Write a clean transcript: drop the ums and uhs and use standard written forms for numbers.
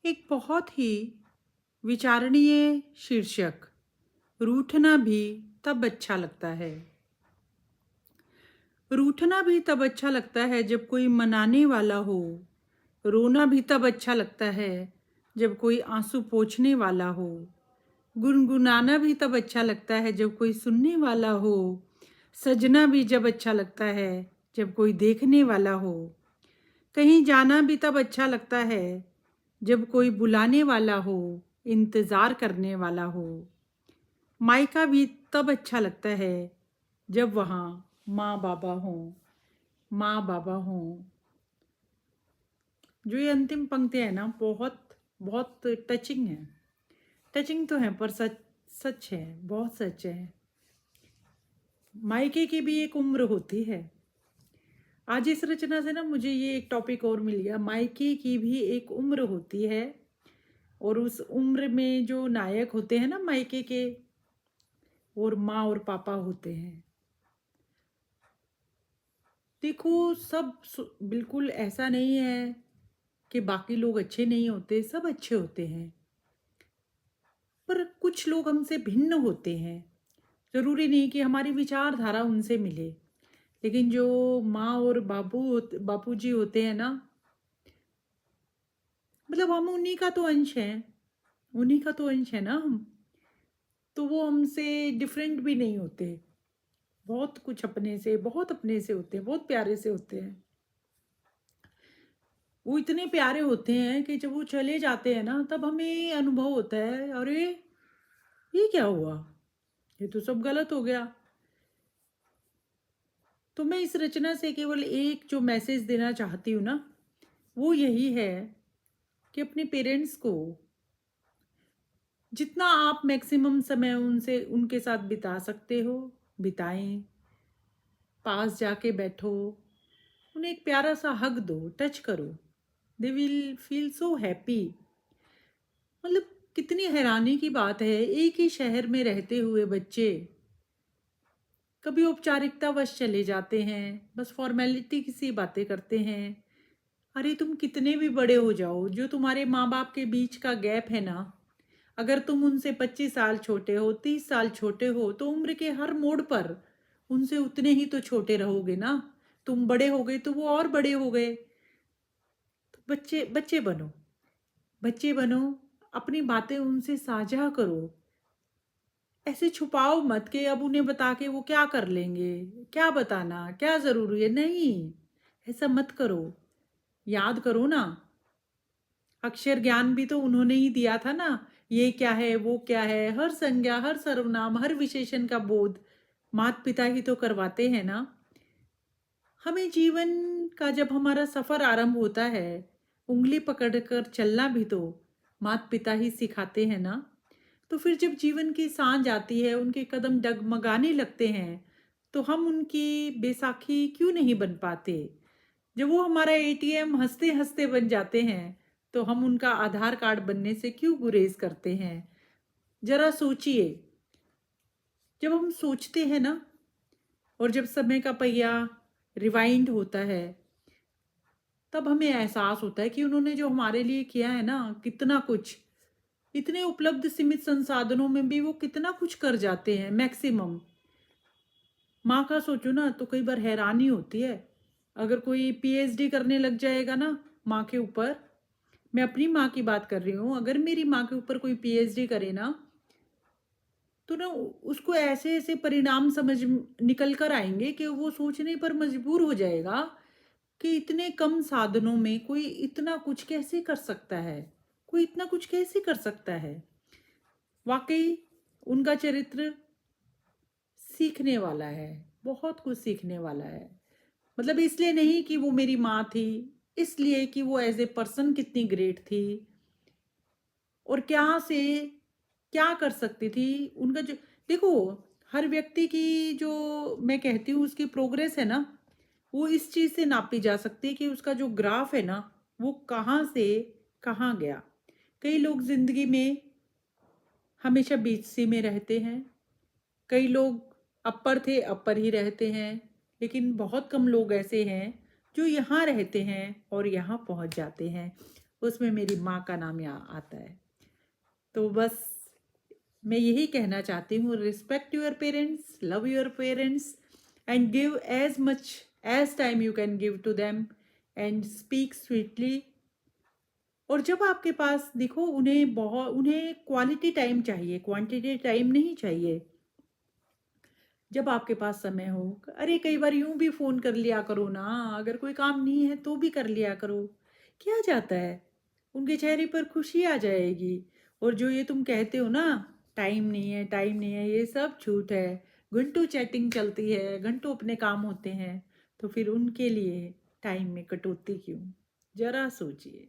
एक बहुत ही विचारणीय शीर्षक, रूठना भी तब अच्छा लगता है। रूठना भी तब अच्छा लगता है जब कोई मनाने वाला हो। रोना भी तब अच्छा लगता है जब कोई आंसू पोंछने वाला हो। गुनगुनाना भी तब अच्छा लगता है जब कोई सुनने वाला हो। सजना भी जब अच्छा लगता है जब कोई देखने वाला हो। कहीं जाना भी तब अच्छा लगता है जब कोई बुलाने वाला हो, इंतजार करने वाला हो। मायका भी तब अच्छा लगता है जब वहाँ माँ बाबा हों, माँ बाबा हों। जो ये अंतिम पंक्ति है ना, बहुत बहुत टचिंग है। टचिंग तो है पर सच सच है, बहुत सच है। मायके की भी एक उम्र होती है। आज इस रचना से ना मुझे ये एक टॉपिक और मिल गया, मायके की भी एक उम्र होती है। और उस उम्र में जो नायक होते हैं ना मायके के, और माँ और पापा होते हैं। देखो, बिल्कुल ऐसा नहीं है कि बाकी लोग अच्छे नहीं होते, सब अच्छे होते हैं। पर कुछ लोग हमसे भिन्न होते हैं। जरूरी नहीं कि हमारी विचारधारा उनसे मिले। लेकिन जो माँ और बापूजी होते हैं ना, मतलब हम उन्हीं का तो अंश हैं। उन्हीं का तो अंश है ना हम। तो वो हमसे डिफरेंट भी नहीं होते। बहुत कुछ अपने से, बहुत अपने से होते हैं, बहुत प्यारे से होते हैं। वो इतने प्यारे होते हैं कि जब वो चले जाते हैं ना, तब हमें अनुभव होता है, अरे ये क्या हुआ, ये तो सब गलत हो गया। तो मैं इस रचना से केवल एक जो मैसेज देना चाहती हूँ ना, वो यही है कि अपने पेरेंट्स को जितना आप मैक्सिमम समय उनसे उनके साथ बिता सकते हो, बिताएं। पास जाके बैठो, उन्हें एक प्यारा सा हग दो, टच करो। They will feel so happy. मतलब कितनी हैरानी की बात है, एक ही शहर में रहते हुए बच्चे कभी औपचारिकतावश चले जाते हैं, बस फॉर्मेलिटी की सी बातें करते हैं। अरे तुम कितने भी बड़े हो जाओ, जो तुम्हारे माँ बाप के बीच का गैप है ना, अगर तुम उनसे 25 साल छोटे हो, 30 साल छोटे हो, तो उम्र के हर मोड़ पर उनसे उतने ही तो छोटे रहोगे ना। तुम बड़े हो गए तो वो और बड़े हो गए। तो बच्चे बच्चे बनो, बच्चे बनो। अपनी बातें उनसे साझा करो। ऐसे छुपाओ मत कि अब उन्हें बता के वो क्या कर लेंगे, क्या बताना, क्या जरूरी है। नहीं, ऐसा मत करो। याद करो ना, अक्षर ज्ञान भी तो उन्होंने ही दिया था ना। ये क्या है, वो क्या है, हर संज्ञा, हर सर्वनाम, हर विशेषण का बोध माता पिता ही तो करवाते हैं ना। हमें जीवन का जब हमारा सफर आरंभ होता है, उंगली पकड़कर चलना भी तो माता पिता ही सिखाते हैं ना। तो फिर जब जीवन की सांझ आती है, उनके कदम डगमगाने लगते हैं, तो हम उनकी बैसाखी क्यों नहीं बन पाते। जब वो हमारा एटीएम हंसते हंसते बन जाते हैं, तो हम उनका आधार कार्ड बनने से क्यों गुरेज करते हैं। जरा सोचिए, जब हम सोचते हैं ना, और जब समय का पहिया रिवाइंड होता है, तब हमें एहसास होता है कि उन्होंने जो हमारे लिए किया है ना, कितना कुछ। इतने उपलब्ध सीमित संसाधनों में भी वो कितना कुछ कर जाते हैं, मैक्सिमम। माँ का सोचो ना, तो कई बार हैरानी होती है। अगर कोई पीएचडी करने लग जाएगा ना माँ के ऊपर, मैं अपनी माँ की बात कर रही हूँ, अगर मेरी माँ के ऊपर कोई पीएचडी करे ना, तो ना उसको ऐसे ऐसे परिणाम समझ निकल कर आएंगे कि वो सोचने पर मजबूर हो जाएगा कि इतने कम साधनों में कोई इतना कुछ कैसे कर सकता है, कोई इतना कुछ कैसे कर सकता है। वाकई उनका चरित्र सीखने वाला है, बहुत कुछ सीखने वाला है। मतलब इसलिए नहीं कि वो मेरी माँ थी, इसलिए कि वो एज ए पर्सन कितनी ग्रेट थी, और क्या से क्या कर सकती थी। उनका जो, देखो, हर व्यक्ति की जो, मैं कहती हूँ उसकी प्रोग्रेस है ना, वो इस चीज से नापी जा सकती है कि उसका जो ग्राफ है ना, वो कहाँ से कहाँ गया। कई लोग जिंदगी में हमेशा बीच सी में रहते हैं, कई लोग अपर थे अपर ही रहते हैं, लेकिन बहुत कम लोग ऐसे हैं जो यहाँ रहते हैं और यहाँ पहुँच जाते हैं। उसमें मेरी माँ का नाम यहाँ आता है। तो बस मैं यही कहना चाहती हूँ, respect your parents, love your parents and give as much as time you can give to them and speak sweetly. और जब आपके पास देखो, उन्हें क्वालिटी टाइम चाहिए, क्वांटिटी टाइम नहीं चाहिए। जब आपके पास समय हो, अरे कई बार यूं भी फोन कर लिया करो ना, अगर कोई काम नहीं है तो भी कर लिया करो, क्या जाता है, उनके चेहरे पर खुशी आ जाएगी। और जो ये तुम कहते हो ना, टाइम नहीं है टाइम नहीं है, ये सब झूठ है। घंटों चैटिंग चलती है, घंटों अपने काम होते हैं, तो फिर उनके लिए टाइम में कटौती क्यों? जरा सोचिए।